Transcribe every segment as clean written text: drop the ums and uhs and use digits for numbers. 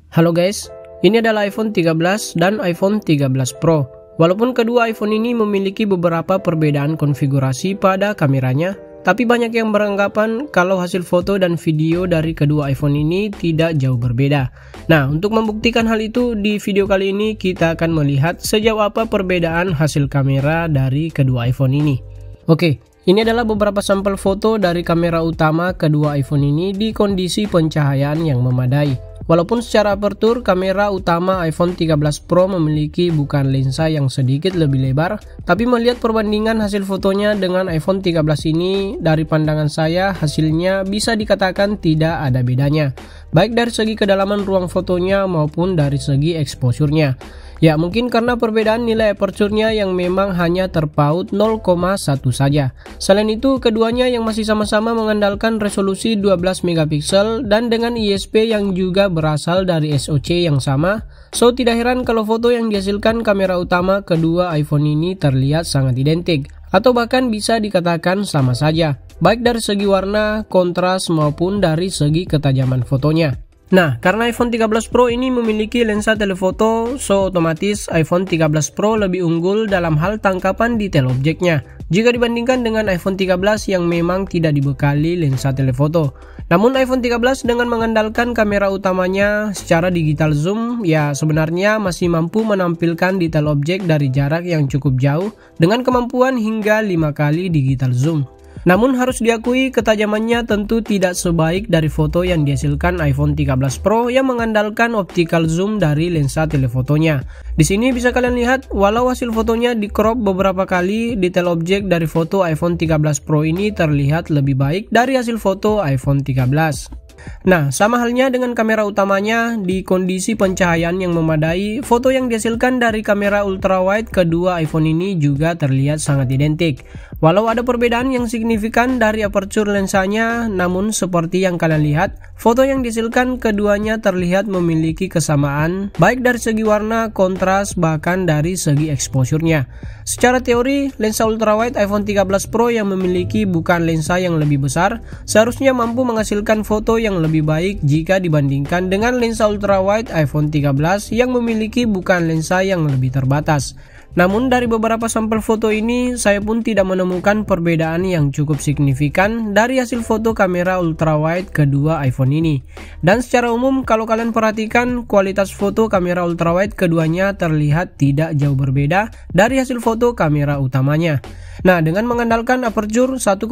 Halo guys, ini adalah iPhone 13 dan iPhone 13 Pro. Walaupun kedua iPhone ini memiliki beberapa perbedaan konfigurasi pada kameranya, tapi banyak yang beranggapan kalau hasil foto dan video dari kedua iPhone ini tidak jauh berbeda. Nah, untuk membuktikan hal itu, di video kali ini kita akan melihat sejauh apa perbedaan hasil kamera dari kedua iPhone ini. Oke, ini adalah beberapa sampel foto dari kamera utama kedua iPhone ini di kondisi pencahayaan yang memadai. Walaupun secara apertur, kamera utama iPhone 13 Pro memiliki bukan lensa yang sedikit lebih lebar, tapi melihat perbandingan hasil fotonya dengan iPhone 13 ini, dari pandangan saya hasilnya bisa dikatakan tidak ada bedanya, baik dari segi kedalaman ruang fotonya maupun dari segi exposure-nya. Ya, mungkin karena perbedaan nilai aperture-nya yang memang hanya terpaut 0,1 saja. Selain itu, keduanya yang masih sama-sama mengandalkan resolusi 12 megapiksel dan dengan ISP yang juga berasal dari SoC yang sama, so tidak heran kalau foto yang dihasilkan kamera utama kedua iPhone ini terlihat sangat identik, atau bahkan bisa dikatakan sama saja, baik dari segi warna, kontras maupun dari segi ketajaman fotonya. Nah, karena iPhone 13 Pro ini memiliki lensa telefoto, so otomatis iPhone 13 Pro lebih unggul dalam hal tangkapan detail objeknya jika dibandingkan dengan iPhone 13 yang memang tidak dibekali lensa telefoto. Namun iPhone 13 dengan mengandalkan kamera utamanya secara digital zoom, ya sebenarnya masih mampu menampilkan detail objek dari jarak yang cukup jauh dengan kemampuan hingga 5 kali digital zoom. Namun harus diakui ketajamannya tentu tidak sebaik dari foto yang dihasilkan iPhone 13 Pro yang mengandalkan optical zoom dari lensa telefotonya. Di sini bisa kalian lihat, walau hasil fotonya di crop beberapa kali, detail objek dari foto iPhone 13 Pro ini terlihat lebih baik dari hasil foto iPhone 13. Nah, sama halnya dengan kamera utamanya, di kondisi pencahayaan yang memadai, foto yang dihasilkan dari kamera ultrawide kedua iPhone ini juga terlihat sangat identik. Walau ada perbedaan yang signifikan dari aperture lensanya, namun seperti yang kalian lihat, foto yang dihasilkan keduanya terlihat memiliki kesamaan, baik dari segi warna, kontras, bahkan dari segi exposure-nya. Secara teori, lensa ultrawide iPhone 13 Pro yang memiliki bukan lensa yang lebih besar, seharusnya mampu menghasilkan foto yang lebih baik jika dibandingkan dengan lensa ultrawide iPhone 13 yang memiliki bukan lensa yang lebih terbatas. Namun dari beberapa sampel foto ini, saya pun tidak menemukan perbedaan yang cukup signifikan dari hasil foto kamera ultrawide kedua iPhone ini. Dan secara umum kalau kalian perhatikan, kualitas foto kamera ultrawide keduanya terlihat tidak jauh berbeda dari hasil foto kamera utamanya. Nah, dengan mengandalkan aperture 1,8,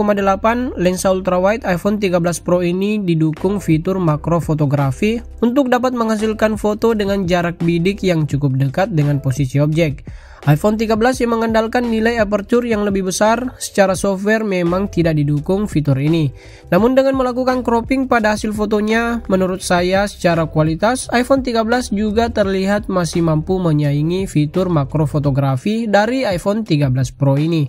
lensa ultrawide iPhone 13 Pro ini didukung fitur makro fotografi untuk dapat menghasilkan foto dengan jarak bidik yang cukup dekat dengan posisi objek. iPhone 13 yang mengandalkan nilai aperture yang lebih besar, secara software memang tidak didukung fitur ini. Namun dengan melakukan cropping pada hasil fotonya, menurut saya secara kualitas, iPhone 13 juga terlihat masih mampu menyaingi fitur makro fotografi dari iPhone 13 Pro ini.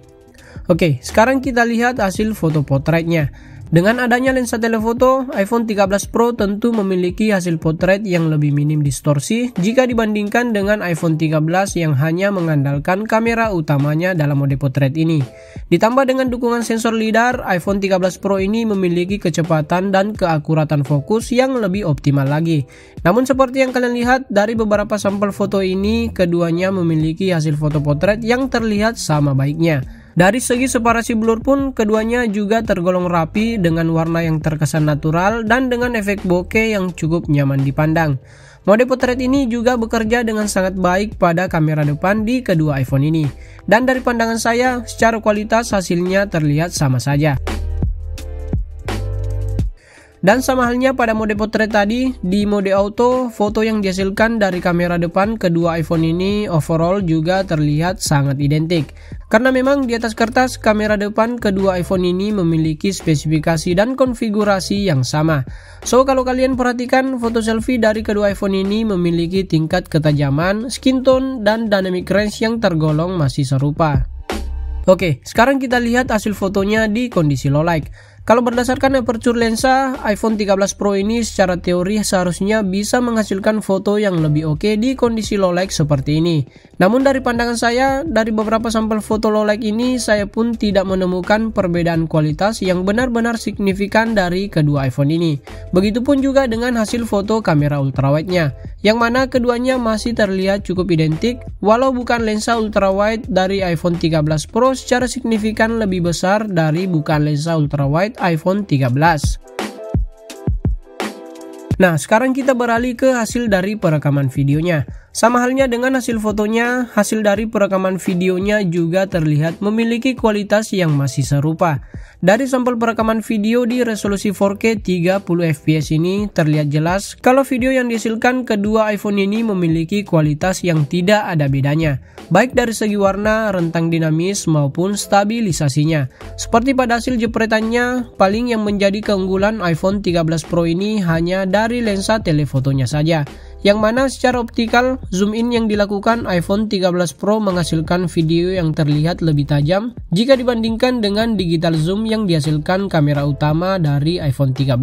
Oke, sekarang kita lihat hasil foto potretnya. Dengan adanya lensa telefoto, iPhone 13 Pro tentu memiliki hasil potret yang lebih minim distorsi jika dibandingkan dengan iPhone 13 yang hanya mengandalkan kamera utamanya dalam mode potret ini. Ditambah dengan dukungan sensor LiDAR, iPhone 13 Pro ini memiliki kecepatan dan keakuratan fokus yang lebih optimal lagi. Namun seperti yang kalian lihat dari beberapa sampel foto ini, keduanya memiliki hasil foto potret yang terlihat sama baiknya. Dari segi separasi blur pun keduanya juga tergolong rapi dengan warna yang terkesan natural dan dengan efek bokeh yang cukup nyaman dipandang. Mode potret ini juga bekerja dengan sangat baik pada kamera depan di kedua iPhone ini. Dan dari pandangan saya, secara kualitas hasilnya terlihat sama saja. Dan sama halnya pada mode potret tadi, di mode auto, foto yang dihasilkan dari kamera depan kedua iPhone ini overall juga terlihat sangat identik. Karena memang di atas kertas, kamera depan kedua iPhone ini memiliki spesifikasi dan konfigurasi yang sama. So, kalau kalian perhatikan, foto selfie dari kedua iPhone ini memiliki tingkat ketajaman, skin tone, dan dynamic range yang tergolong masih serupa. Oke, sekarang kita lihat hasil fotonya di kondisi low light. Kalau berdasarkan aperture lensa, iPhone 13 Pro ini secara teori seharusnya bisa menghasilkan foto yang lebih oke di kondisi low light seperti ini. Namun dari pandangan saya, dari beberapa sampel foto low light ini, saya pun tidak menemukan perbedaan kualitas yang benar-benar signifikan dari kedua iPhone ini. Begitupun juga dengan hasil foto kamera ultrawide-nya, yang mana keduanya masih terlihat cukup identik, walau bukan lensa ultrawide dari iPhone 13 Pro secara signifikan lebih besar dari bukan lensa ultrawide iPhone 13. Nah, sekarang kita beralih ke hasil dari perekaman videonya. Sama halnya dengan hasil fotonya, hasil dari perekaman videonya juga terlihat memiliki kualitas yang masih serupa. Dari sampel perekaman video di resolusi 4K 30 fps ini terlihat jelas kalau video yang dihasilkan kedua iPhone ini memiliki kualitas yang tidak ada bedanya, baik dari segi warna, rentang dinamis maupun stabilisasinya. Seperti pada hasil jepretannya, paling yang menjadi keunggulan iPhone 13 Pro ini hanya dari lensa telefotonya saja, yang mana secara optikal zoom in yang dilakukan iPhone 13 Pro menghasilkan video yang terlihat lebih tajam jika dibandingkan dengan digital zoom yang dihasilkan kamera utama dari iPhone 13.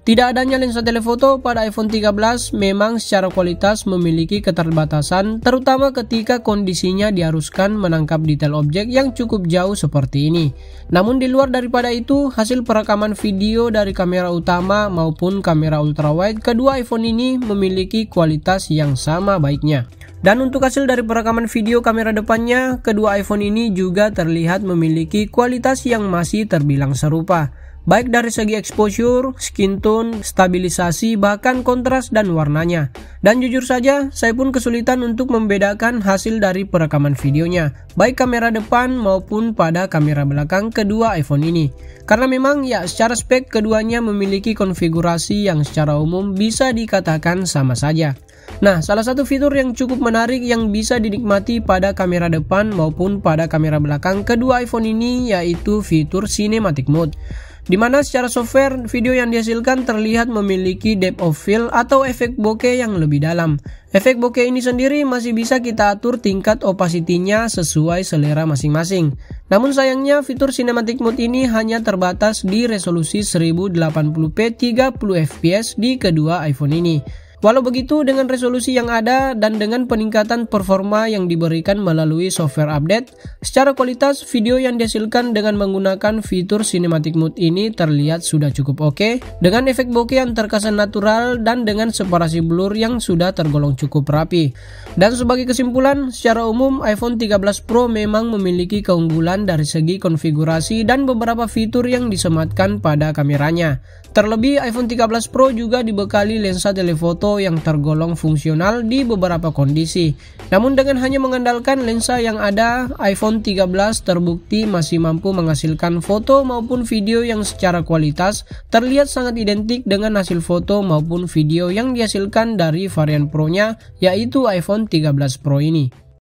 Tidak adanya lensa telefoto pada iPhone 13 memang secara kualitas memiliki keterbatasan, terutama ketika kondisinya diharuskan menangkap detail objek yang cukup jauh seperti ini. Namun di luar daripada itu, hasil perekaman video dari kamera utama maupun kamera ultrawide kedua iPhone ini memiliki kualitas yang sama baiknya. Dan untuk hasil dari perekaman video kamera depannya, kedua iPhone ini juga terlihat memiliki kualitas yang masih terbilang serupa, baik dari segi exposure, skin tone, stabilisasi, bahkan kontras dan warnanya. Dan jujur saja, saya pun kesulitan untuk membedakan hasil dari perekaman videonya, baik kamera depan maupun pada kamera belakang kedua iPhone ini. Karena memang ya secara spek keduanya memiliki konfigurasi yang secara umum bisa dikatakan sama saja. Nah, salah satu fitur yang cukup menarik yang bisa dinikmati pada kamera depan maupun pada kamera belakang kedua iPhone ini yaitu fitur Cinematic Mode, di mana secara software video yang dihasilkan terlihat memiliki depth of field atau efek bokeh yang lebih dalam. Efek bokeh ini sendiri masih bisa kita atur tingkat opacity-nya sesuai selera masing-masing. Namun sayangnya fitur Cinematic Mode ini hanya terbatas di resolusi 1080p 30 fps di kedua iPhone ini. Walau begitu, dengan resolusi yang ada dan dengan peningkatan performa yang diberikan melalui software update, secara kualitas video yang dihasilkan dengan menggunakan fitur Cinematic Mode ini terlihat sudah cukup oke, dengan efek bokeh yang terkesan natural dan dengan separasi blur yang sudah tergolong cukup rapi. Dan sebagai kesimpulan, secara umum iPhone 13 Pro memang memiliki keunggulan dari segi konfigurasi dan beberapa fitur yang disematkan pada kameranya. Terlebih iPhone 13 Pro juga dibekali lensa telefoto yang tergolong fungsional di beberapa kondisi. Namun dengan hanya mengandalkan lensa yang ada, iPhone 13 terbukti masih mampu menghasilkan foto maupun video yang secara kualitas terlihat sangat identik dengan hasil foto maupun video yang dihasilkan dari varian Pro-nya, yaitu iPhone 13 Pro ini.